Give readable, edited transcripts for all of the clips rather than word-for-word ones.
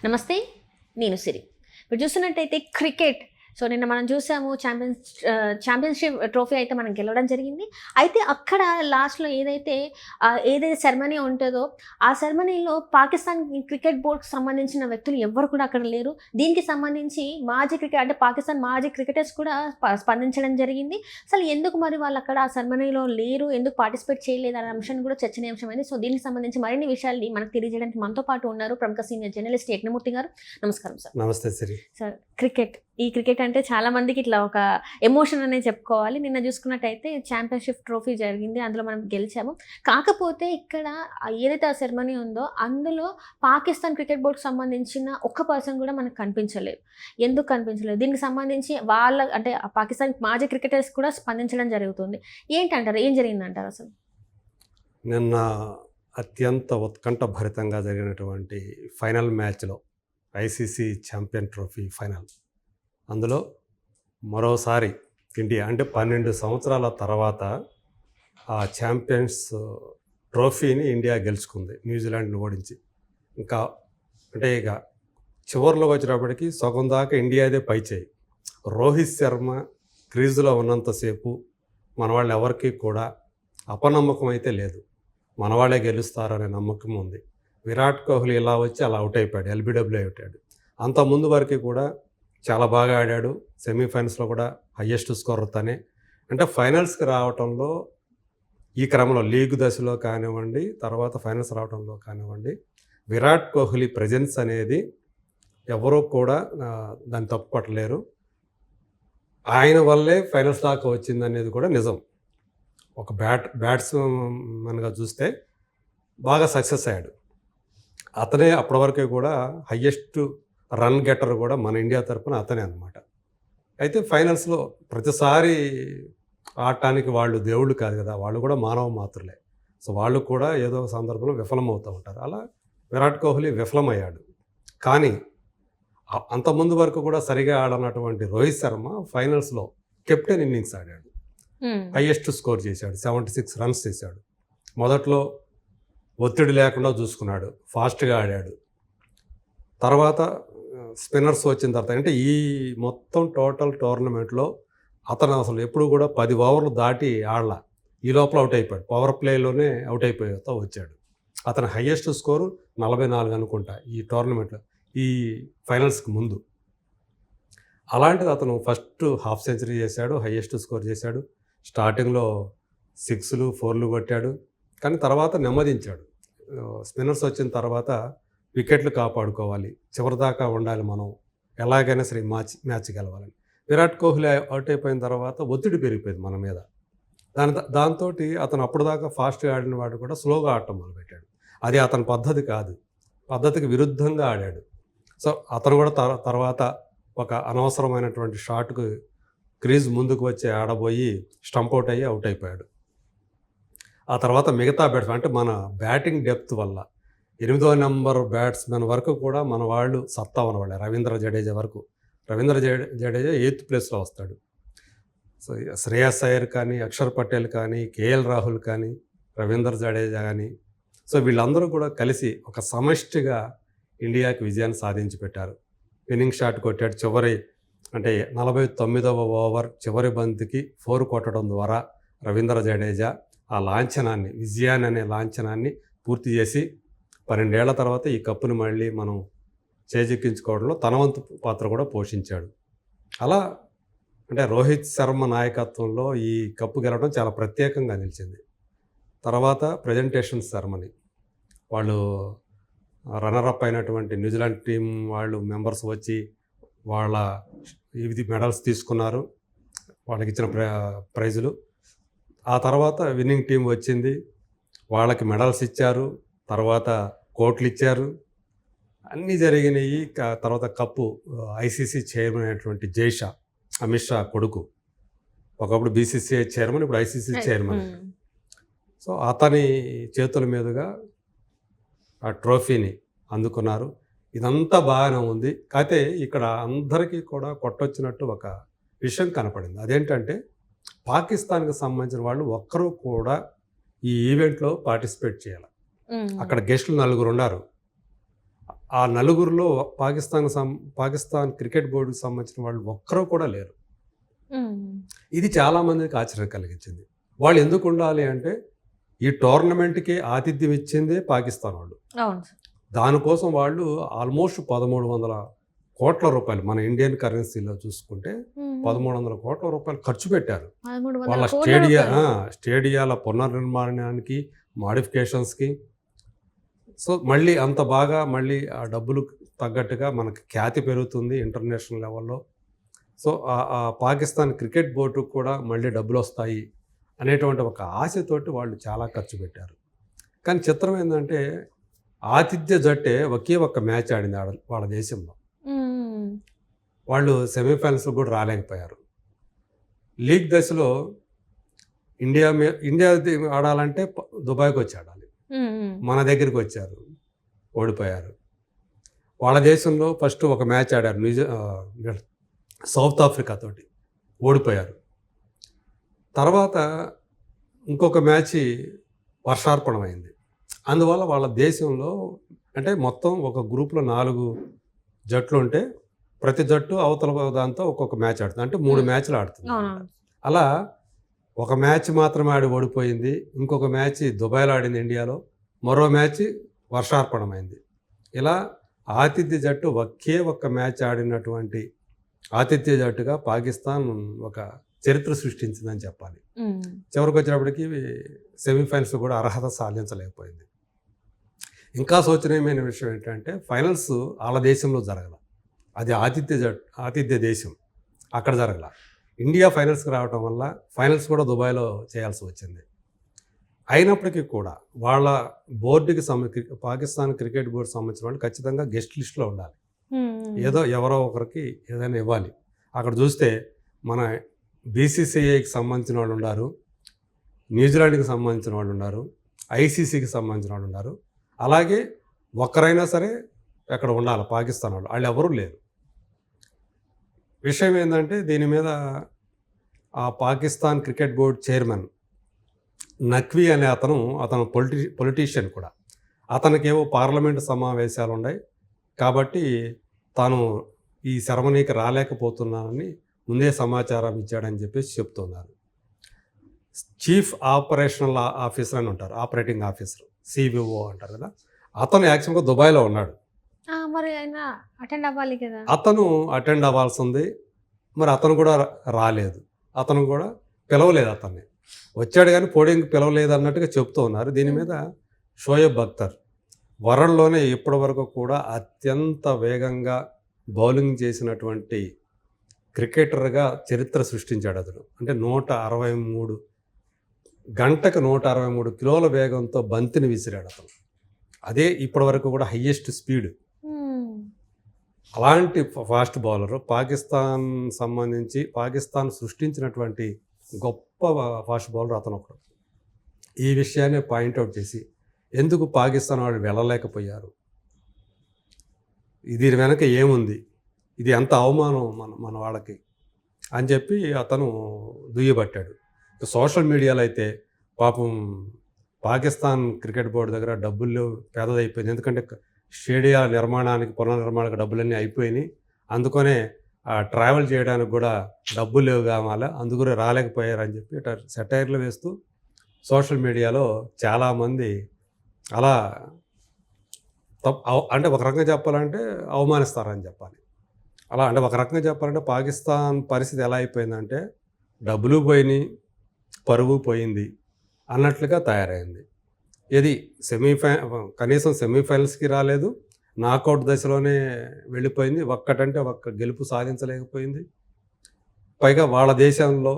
నమస్తే, నేను సిరి. ఇప్పుడు చూస్తున్నట్టయితే క్రికెట్. సో, నిన్న మనం చూసాము ఛాంపియన్‌షిప్ ట్రోఫీ అయితే మనం గెలవడం జరిగింది. అయితే అక్కడ లాస్ట్‌లో ఏదైతే సెరమనీ ఉంటదో, ఆ సెరమనీలో పాకిస్తాన్ క్రికెట్ బోర్డ్‌కి సంబంధించిన వ్యక్తులు ఎవ్వరు కూడా అక్కడ లేరు. దీనికి సంబంధించి పాకిస్తాన్ మాజీ క్రికెటర్స్ కూడా స్పందించడం జరిగింది. అసలు ఎందుకు మరి వాళ్ళు అక్కడ ఆ సెరమనీలో లేరు, ఎందుకు పార్టిసిపేట్ చేయలేదు అనే అంశం కూడా చర్చనీయాంశమైంది. సో, దీనికి సంబంధించి మరిన్ని విషయాల్ని మనకు తెలియజేయడానికి మనతో పాటు ఉన్నారు ప్రముఖ సీనియర్ జర్నలిస్ట్ యజ్ఞమూర్తి గారు. నమస్కారం సార్. నమస్తే సిరి. సార్, క్రికెట్ అంటే చాలా మందికి ఇట్లా ఒక ఎమోషన్ అనే చెప్పుకోవాలి. నిన్న చూసుకున్నట్టయితే ఛాంపియన్‌షిప్ ట్రోఫీ జరిగింది. అందులో మనం గెలిచాము. కాకపోతే ఇక్కడ ఏదైతే ఆ సెరమనీ ఉందో అందులో పాకిస్తాన్ క్రికెట్ బోర్డ్‌కి సంబంధించిన ఒక్క పర్సన్ కూడా మనకు కనిపించలేదు. ఎందుకు కనిపించలేదు? దీనికి సంబంధించి పాకిస్తాన్ మాజీ క్రికెటర్స్ కూడా స్పందించడం జరుగుతుంది. ఏంటంటారు? ఏం జరిగిందంటారు అసలు? నిన్న అత్యంత ఉత్కంఠభరితంగా జరిగినటువంటి ఫైనల్ మ్యాచ్లో ఐసీసీ ఛాంపియన్ ట్రోఫీ ఫైనల్, అందులో మరోసారి ఇండియా అంటే 12 సంవత్సరాల తర్వాత ఆ ఛాంపియన్స్ ట్రోఫీని ఇండియా గెలుచుకుంది న్యూజిలాండ్ని ఓడించి. ఇక చివరిలోకి వచ్చేటప్పటికి సగం దాకా ఇండియాదే పైచేయి. రోహిత్ శర్మ క్రీజులో ఉన్నంతసేపు మన వాళ్ళు ఎవరికి కూడా అపనమ్మకం అయితే లేదు. మనవాళ్ళే గెలుస్తారనే నమ్మకం ఉంది. విరాట్ కోహ్లీ ఇలా వచ్చి అలా అవుట్ అయిపోయాడు, ఎల్బీడబ్ల్యూ అవుట్ అయ్యాడు. అంత ముందు వరకు కూడా చాలా బాగా ఆడాడు. సెమీఫైనల్స్లో కూడా హయ్యెస్ట్ స్కోరర్ తనే. అంటే ఫైనల్స్కి రావటంలో ఈ క్రమంలో లీగ్ దశలో కానివ్వండి, తర్వాత ఫైనల్స్ రావడంలో కానివ్వండి, విరాట్ కోహ్లీ ప్రెజెన్స్ అనేది ఎవరూ కూడా దాన్ని తప్పుపట్టలేరు. ఆయన వల్లే ఫైనల్స్ దాకా వచ్చిందనేది కూడా నిజం. ఒక బ్యాట్స్మెన్గా చూస్తే బాగా సక్సెస్ అయ్యాడు. అతనే అప్పటి వరకు కూడా హయ్యెస్ట్ రన్ గెటర్ కూడా మన ఇండియా తరఫున అతనే అన్నమాట. అయితే ఫైనల్స్లో ప్రతిసారి ఆడటానికి వాళ్ళు దేవుళ్ళు కాదు కదా, వాళ్ళు కూడా మానవ మాత్రులే. సో వాళ్ళు కూడా ఏదో ఒక సందర్భంలో విఫలమవుతూ ఉంటారు. అలా విరాట్ కోహ్లీ విఫలమయ్యాడు. కానీ అంతకుముందు వరకు కూడా సరిగా ఆడనటువంటి రోహిత్ శర్మ ఫైనల్స్లో కెప్టెన్ ఇన్నింగ్స్ ఆడాడు. హయ్యెస్ట్ స్కోర్ చేశాడు, 76 రన్స్ చేశాడు. మొదట్లో ఒత్తిడి లేకుండా చూసుకున్నాడు, ఫాస్ట్గా ఆడాడు. తర్వాత స్పిన్నర్స్ వచ్చిన తర్వాత అంటే ఈ మొత్తం టోటల్ టోర్నమెంట్లో అతను అసలు ఎప్పుడు కూడా 10 ఓవర్లు దాటి ఆడలా. ఈ లోపల అవుట్ అయిపోయాడు. పవర్ ప్లేలోనే అవుట్ అయిపోతూ వచ్చాడు. అతని హయ్యెస్ట్ స్కోరు 44 అనుకుంటా ఈ టోర్నమెంట్లో, ఈ ఫైనల్స్కి ముందు. అలాంటిది అతను ఫస్ట్ హాఫ్ సెంచరీ చేశాడు, హయ్యెస్ట్ స్కోర్ చేశాడు. స్టార్టింగ్లో 6లు 4లు కొట్టాడు. కానీ తర్వాత నెమ్మదించాడు. స్పిన్నర్స్ వచ్చిన తర్వాత వికెట్లు కాపాడుకోవాలి, చివరిదాకా ఉండాలి, మనం ఎలాగైనా సరే మ్యాచ్ గెలవాలని. విరాట్ కోహ్లీ అవుట్ అయిపోయిన తర్వాత ఒత్తిడి పెరిగిపోయింది మన మీద. దాంతో అతను అప్పటిదాకా ఫాస్ట్గా ఆడిన వాడు కూడా స్లోగా ఆడటం మొదలుపెట్టాడు. అది అతని పద్ధతి కాదు, పద్ధతికి విరుద్ధంగా ఆడాడు. సో అతను కూడా తర్వాత ఒక అనవసరమైనటువంటి షాట్కు క్రీజ్ ముందుకు వచ్చి ఆడబోయి స్టంప్ అవుట్ అయ్యి అవుట్ అయిపోయాడు. ఆ తర్వాత మిగతా బ్యాట్స్మెన్ అంటే మన బ్యాటింగ్ డెప్త్ వల్ల 8వ నెంబర్ బ్యాట్స్మెన్ వరకు కూడా మన వాళ్ళు సత్తా ఉన్నవాళ్ళే. రవీంద్ర జడేజా 8th ప్లేస్లో వస్తాడు. సో శ్రేయస్ అయ్యర్ కానీ, అక్షర్ పటేల్ కానీ, కేఎల్ రాహుల్ కానీ, రవీంద్ర జడేజా కానీ, సో వీళ్ళందరూ కూడా కలిసి ఒక సమష్టిగా ఇండియాకి విజయాన్ని సాధించి పెట్టారు. విన్నింగ్ షాట్ కొట్టాడు. చివరి అంటే 49వ ఓవర్ చివరి బంతికి 4 కొట్టడం ద్వారా రవీంద్ర జడేజా ఆ లాంఛనాన్ని, విజయాన్ని అనే లాంఛనాన్ని పూర్తి చేసి 12 ఏళ్ల తర్వాత ఈ కప్పుని మళ్ళీ మనం చేజిక్కించుకోవడంలో తన వంతు పాత్ర కూడా పోషించాడు. అలా అంటే రోహిత్ శర్మ నాయకత్వంలో ఈ కప్పు గెలవడం చాలా ప్రత్యేకంగా నిలిచింది. తర్వాత ప్రజెంటేషన్ సెరమనీ, వాళ్ళు రన్నరప్ అయినటువంటి న్యూజిలాండ్ టీం వాళ్ళు మెంబర్స్ వచ్చి వాళ్ళ మెడల్స్ తీసుకున్నారు, వాళ్ళకి ఇచ్చిన ప్రైజులు. ఆ తర్వాత విన్నింగ్ టీం వచ్చింది, వాళ్ళకి మెడల్స్ ఇచ్చారు, తర్వాత కోట్లు ఇచ్చారు, అన్నీ జరిగినాయి. తర్వాత కప్పు ఐసీసీ చైర్మన్ అయినటువంటి జైషా, అమిత్ షా కొడుకు, ఒకప్పుడు బీసీసీఐ చైర్మన్, ఇప్పుడు ఐసీసీ చైర్మన్. సో అతని చేతుల మీదుగా ఆ ట్రోఫీని అందుకున్నారు. ఇదంతా బాగానే ఉంది. అయితే ఇక్కడ అందరికీ కూడా కొట్టొచ్చినట్టు ఒక విషయం కనపడింది. అదేంటంటే పాకిస్తాన్కి సంబంధించిన వాళ్ళు ఒక్కరూ కూడా ఈ ఈవెంట్లో పార్టిసిపేట్ చేయాలి. అక్కడ గెస్టులు 4 ఉన్నారు. ఆ నలుగురిలో పాకిస్తాన్ క్రికెట్ బోర్డుకి సంబంధించిన వాళ్ళు ఒక్కరూ కూడా లేరు. ఇది చాలామందికి ఆశ్చర్యం కలిగించింది. వాళ్ళు ఎందుకు ఉండాలి అంటే ఈ టోర్నమెంట్కి ఆతిథ్యం ఇచ్చిందే పాకిస్తాన్ వాళ్ళు. అవును. దానికోసం వాళ్ళు ఆల్మోస్ట్ 1300 కోట్ల రూపాయలు, మన ఇండియన్ కరెన్సీలో చూసుకుంటే 1300 కోట్ల రూపాయలు ఖర్చు పెట్టారు. 1300 వాళ్ళ కోట్ల స్టేడియాల పునర్నిర్మాణానికి, మాడిఫికేషన్స్కి. సో మళ్ళీ అంత బాగా మళ్ళీ ఆ డబ్బులు తగ్గట్టుగా మనకి ఖ్యాతి పెరుగుతుంది ఇంటర్నేషనల్ లెవెల్లో. సో ఆ పాకిస్తాన్ క్రికెట్ బోర్డుకు కూడా మళ్ళీ డబ్బులు వస్తాయి అనేటువంటి ఒక ఆశతోటి వాళ్ళు చాలా ఖర్చు పెట్టారు. కానీ చిత్రం ఏంటంటే ఆతిథ్య జట్టే ఒకే ఒక్క మ్యాచ్ ఆడింది వాళ్ళ దేశంలో. వాళ్ళు సెమీఫైనల్స్ కూడా రాలేకపోయారు. లీగ్ దశలో ఇండియా ఆడాలంటే దుబాయ్కి వచ్చి ఆడాలి. మన దగ్గరికి వచ్చారు, ఓడిపోయారు. వాళ్ళ దేశంలో ఫస్ట్ ఒక మ్యాచ్ ఆడారు సౌత్ ఆఫ్రికా తోటి, ఓడిపోయారు. తర్వాత ఇంకొక మ్యాచ్ వర్షార్పణమైంది. అందువల్ల వాళ్ళ దేశంలో అంటే మొత్తం ఒక గ్రూప్లో 4 జట్లు ఉంటే ప్రతి జట్టు అవతల దాంతో ఒక్కొక్క మ్యాచ్ ఆడుతుంది. అంటే 3 మ్యాచ్లు ఆడుతుంది. అలా ఒక మ్యాచ్ మాత్రమే ఆడి ఓడిపోయింది. ఇంకొక మ్యాచ్ దుబాయ్లో ఆడింది ఇండియాలో. మరో మ్యాచ్ వర్షార్పణమైంది. ఇలా ఆతిథ్య జట్టు ఒకే ఒక్క మ్యాచ్ ఆడినటువంటి ఆతిథ్య జట్టుగా పాకిస్తాన్ ఒక చరిత్ర సృష్టించిందని చెప్పాలి. చివరికి వచ్చేటప్పటికి సెమీఫైనల్స్ కూడా అర్హత సాధించలేకపోయింది. ఇంకా శోచనీయమైన విషయం ఏంటంటే ఫైనల్స్ వాళ్ళ దేశంలో జరగల. అది ఆతిథ్య దేశం, అక్కడ జరగల. ఇండియా ఫైనల్స్కి రావడం వల్ల ఫైనల్స్ కూడా దుబాయ్లో చేయాల్సి వచ్చింది. అయినప్పటికీ కూడా వాళ్ళ బోర్డుకి పాకిస్తాన్ క్రికెట్ బోర్డు సంబంధించిన వాళ్ళు ఖచ్చితంగా గెస్ట్ లిస్ట్లో ఉండాలి. ఏదో ఎవరో ఒకరికి ఏదైనా ఇవ్వాలి. అక్కడ చూస్తే మన బీసీసీఐకి సంబంధించిన వాళ్ళు ఉన్నారు, న్యూజిలాండ్కి సంబంధించిన వాళ్ళు ఉన్నారు, ఐసీసీకి సంబంధించిన వాళ్ళు ఉన్నారు. అలాగే ఒక్కరైనా సరే అక్కడ ఉండాలి పాకిస్తాన్ వాళ్ళు ఎవరూ లేరు. విషయం ఏంటంటే దీని మీద ఆ Pakistan cricket board chairman Naqvi అనే అతను పొలిటీషియన్ కూడా. అతనికేవో పార్లమెంటు సమావేశాలు ఉన్నాయి కాబట్టి తాను ఈ సెరమనీకి రాలేకపోతున్నానని ముందే సమాచారం ఇచ్చాడని చెప్పేసి చెప్తున్నారు. చీఫ్ ఆపరేషనల్ ఆఫీసర్ అని ఉంటారు, ఆపరేటింగ్ ఆఫీసర్, సివిఓ అంటారు కదా. అతను యాక్చువల్గా దుబాయ్లో ఉన్నాడు. మరి ఆయన అటెండ్ అవ్వాలి కదా. అతను అటెండ్ అవ్వాల్సి ఉంది. మరి అతను కూడా రాలేదు, అతను కూడా పిలవలేదు. అతన్ని వచ్చాడు కానీ పోడియంకి పిలవలేదు అన్నట్టుగా చెప్తూ ఉన్నారు. దీని మీద షోయబ్ అఖ్తర్ వరల్డ్లోనే ఇప్పటి వరకు కూడా అత్యంత వేగంగా బౌలింగ్ చేసినటువంటి క్రికెటర్గా చరిత్ర సృష్టించాడు అతను. అంటే 163 గంటకు 163 కిలోల వేగంతో బంతిని విసిరాడు అతను. అదే ఇప్పటి వరకు కూడా హయ్యెస్ట్ స్పీడ్. అలాంటి ఫాస్ట్ బౌలరు పాకిస్తాన్ సృష్టించినటువంటి గొప్ప ఫాస్ట్ బౌలర్ అతను ఒకడు. ఈ విషయాన్ని పాయింట్అవుట్ చేసి ఎందుకు పాకిస్తాన్ వాళ్ళు వెళ్ళలేకపోయారు, దీని వెనక ఏముంది, ఇది ఎంత అవమానం మన వాళ్ళకి అని చెప్పి అతను దుయ్యబట్టాడు. సోషల్ మీడియాలో అయితే పాపం పాకిస్తాన్ క్రికెట్ బోర్డు దగ్గర డబ్బులు పేదదైపోయింది. ఎందుకంటే స్టేడియా నిర్మాణానికి, పునర్నిర్మాణానికి డబ్బులన్నీ అయిపోయినాయి. అందుకనే ట్రావెల్ చేయడానికి కూడా డబ్బులు లేవు కావాలా, అందుకనే రాలేకపోయారని చెప్పి సెటైర్లు వేస్తూ సోషల్ మీడియాలో చాలామంది అలా అంటే ఒక రకంగా చెప్పాలంటే అవమానిస్తారని చెప్పాలి. అలా అంటే ఒక రకంగా చెప్పాలంటే పాకిస్తాన్ పరిస్థితి ఎలా అయిపోయిందంటే డబ్బులు పోయినాయి, పరువు పోయింది అన్నట్లుగా తయారైంది. ఇది కనీసం సెమీఫైనల్స్కి రాలేదు, నాకౌట్ దశలోనే వెళ్ళిపోయింది. ఒక్కటంటే ఒక్క గెలుపు సాధించలేకపోయింది. పైగా వాళ్ళ దేశంలో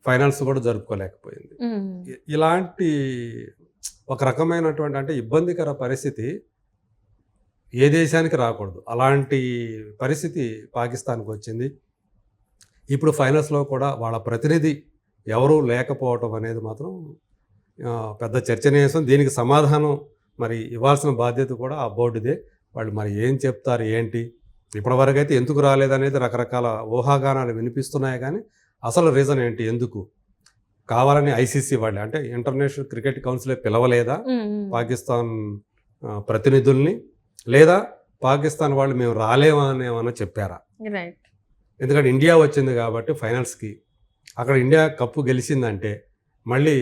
ఫైనల్స్ కూడా జరుపుకోలేకపోయింది. ఇలాంటి ఒక రకమైనటువంటి అంటే ఇబ్బందికర పరిస్థితి ఏ దేశానికి రాకూడదు. అలాంటి పరిస్థితి పాకిస్తాన్కి వచ్చింది. ఇప్పుడు ఫైనల్స్లో కూడా వాళ్ళ ప్రతినిధి ఎవరూ లేకపోవటం అనేది మాత్రం పెద్ద చర్చనీయాంశం. దీనికి సమాధానం మరి ఇవ్వాల్సిన బాధ్యత కూడా ఆ బోర్డుదే. వాళ్ళు మరి ఏం చెప్తారు ఏంటి, ఇప్పటివరకు అయితే ఎందుకు రాలేదనేది రకరకాల ఊహాగానాలు వినిపిస్తున్నాయి. కానీ అసలు రీజన్ ఏంటి, ఎందుకు కావాలని ఐసీసీ వాళ్ళే అంటే ఇంటర్నేషనల్ క్రికెట్ కౌన్సిలే పిలవలేదా పాకిస్తాన్ ప్రతినిధుల్ని, లేదా పాకిస్తాన్ వాళ్ళు మేము రాలేమా అని ఏమన్నా చెప్పారా? రైట్. ఎందుకంటే ఇండియా వచ్చింది కాబట్టి ఫైనల్స్కి, అక్కడ ఇండియా కప్పు గెలిచిందంటే మళ్ళీ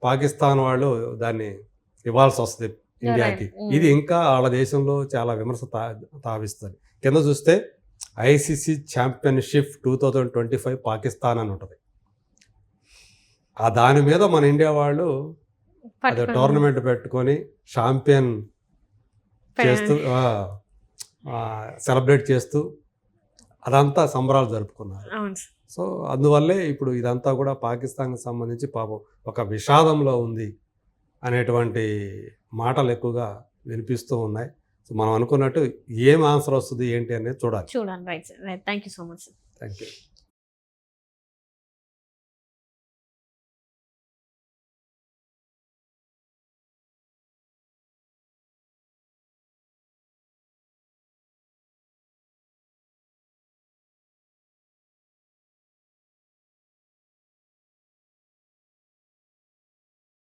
పాకిస్తాన్ వాళ్ళు దాన్ని ఇవ్వాల్సి వస్తుంది ఇండియాకి. ఇది ఇంకా వాళ్ళ దేశంలో చాలా విమర్శ తావిస్తుంది. కింద చూస్తే ఐసీసీ ఛాంపియన్షిప్ 2025 పాకిస్తాన్ అని ఉంటుంది. ఆ దాని మీద మన ఇండియా వాళ్ళు అదే టోర్నమెంట్ పెట్టుకొని ఛాంపియన్ చేస్తూ సెలబ్రేట్ చేస్తూ అదంతా సంబరాలు జరుపుకున్నారు. సో అందువల్లే ఇప్పుడు ఇదంతా కూడా పాకిస్తాన్కి సంబంధించి పాపం ఒక విషాదంలో ఉంది అనేటువంటి మాటలు ఎక్కువగా వినిపిస్తూ ఉన్నాయి. సో మనం అనుకున్నట్టు ఏం ఆన్సర్ వస్తుంది ఏంటి అనేది చూడాలి. Right sir. Thank you so much. Thank you.